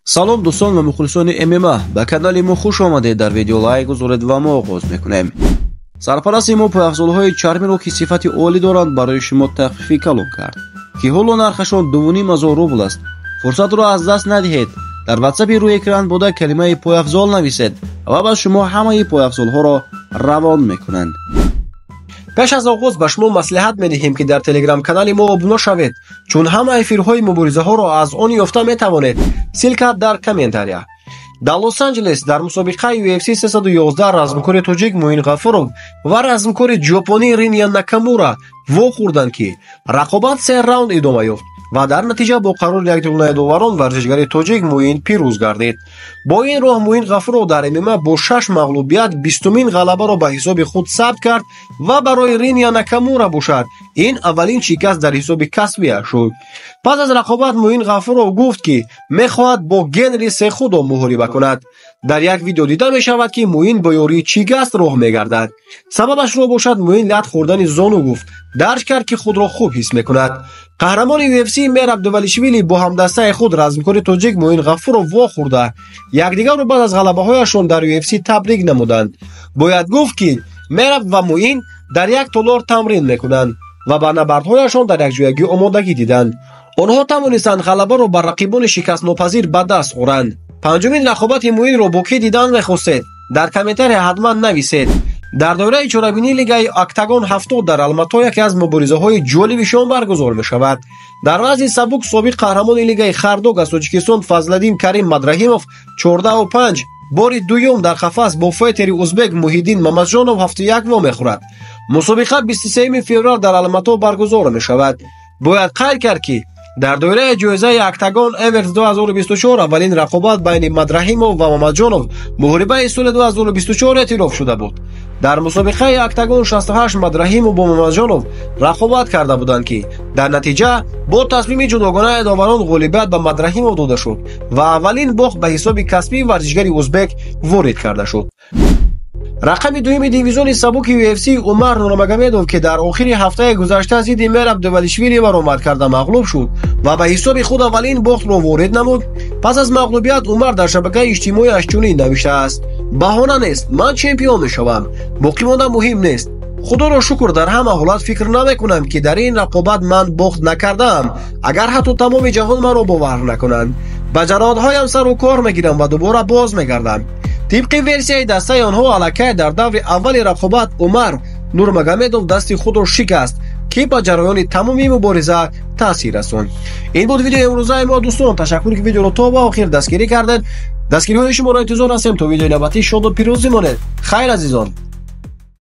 салом дӯстон ва мухлисони ММА, ба канали мо хуш омадед. дар видео лайк гузоред ва мо оғоз мекунем. сарпарасти мо пойафзолҳои чармиро ки сифати олӣ доранд барои шумо тахфифи калон кард, ки ҳоло нархашон 2500 рубл аст. фурсатро аз даст надиҳед. дар ватсапи рӯи экран бода калимаи пойафзол нависед ва ба шумо ҳамаи пойафзолҳоро равон мекунанд. пеш аз оғоз ба шумо маслиҳат медиҳем ки дар телеграм-канали мо обуно шавед, чун ҳама эфирҳои муборизаҳоро аз он ёфта метавонед. ссилка дар комментария. дар лос-анҷелес дар мусобиқаи UFC 311 размкори тоҷик Муин Ғафуров ва размкори ҷопонӣ Риня Накамура вохӯрданд ки рақобат 3 раунд идома ёфт ва дар натиҷа бо қарори якдугунаи доварон варзишгари тоҷик Муин пирӯз гардид. бо ин роҳ Муин Ғафуров дар ММА бо 6 мағлубият 20-мин ғалабаро ба ҳисоби худ сабт кард ва барои Риня Накамура бошад ин аввалин шикаст дар ҳисоби касбияш шуд. пас аз рақобат Муин Ғафуров гуфт ки мехоҳад бо Генри Сехудо муҳориба кунад. дар як видео дида мешавад ки Муин бо ёрии чигаст роҳ мегардад. сабабашро бошад Муин лат хӯрдани зону гуфт. дарк кард ки худро хуб ҳис мекунад. қаҳрамони UFC Мер Абдувалишвили бо ҳамдастаи худ размкори тоҷик Муин Ғафуров вохӯрда якдигарро баъд аз ғалабаҳояшон дар UFC табрик намуданд. бояд гуфт ки Мер ва Муин дар як толор тамрин мекунанд ва ба набардҳояшон дар якҷоягӣ омодагӣ диданд. онҳо тавонистанд ғалабаро бар рақибони шикастнопазир ба даст оранд. панҷумин рақобати Муинро бо ки дидан мехостед? дар комментария ҳатман нависед. дар доираи чорабинии лигаи Октагон 70 дар Алмато яке аз муборизаҳои ҷолибишон баргузор мешавад. дар вазни сабук собиқ қаҳрамони лигаи Хардог аз Тоҷикистон Фазлиддин Карим Мадрахимов 14-5 бори дуюм дар қафас бо файтери узбек Муҳиддин Мамаҷонов 71 вомехӯрад. мусобиқа 23 феврал дар Алмато баргузор мешавад. бояд қайд кард ки дар доираи ҷоизаи Октагон Эверс 2024 аввалин рақобат байни Мадрахимов ва Мамаҷонов муҳорибаи соли 2024 эътироф шуда буд. дар мусобиқаи Октагон 68 Мадрахимов бо Мамаҷонов рақобат карда буданд ки дар натиҷа бо тасмими ҷудогонаи доварон ғолибият ба Мадрахимов дода шуд ва аввалин бохт ба ҳисоби касбии варзишгари узбек ворид карда шуд. рақами дуюми дивизиони сабуки UFC Умар Нурмагомедов ки дар охири ҳафтаи гузашта зидди Мер Абдувалишвили баромад карда мағлуб шуд ва ба ҳисоби худ аввалин бохтро ворид намуд. пас аз мағлубият Умар дар шабакаи иҷтимоияш чунин навиштааст: баҳона нест, ман чемпион мешавам, боқӣ монда муҳим нест. худоро шукр дар ҳама ҳолат фикр намекунам ки дар ин рақобат ман бохт накардаам, агар ҳатто тамоми ҷаҳон маро бовар накунанд. ба ҷароҳатҳоям сару кор мегирам ва дубора боз мегардам. тибқи версияи дастаи онҳо аллакай дар даври аввали рақобат Умар Нурмагомедов дасти худро шикаст ки ба ҷараёни тамоми мубориза таъсир расонд. ин буд видеои имрӯзаи мо дӯстон. ташаккур ки видеоро то ба охир дастгирӣ кардед. дастгириҳои шуморо интизор ҳастем то видеои навбатӣ. шоду пирӯз бимонед. хайр азизон.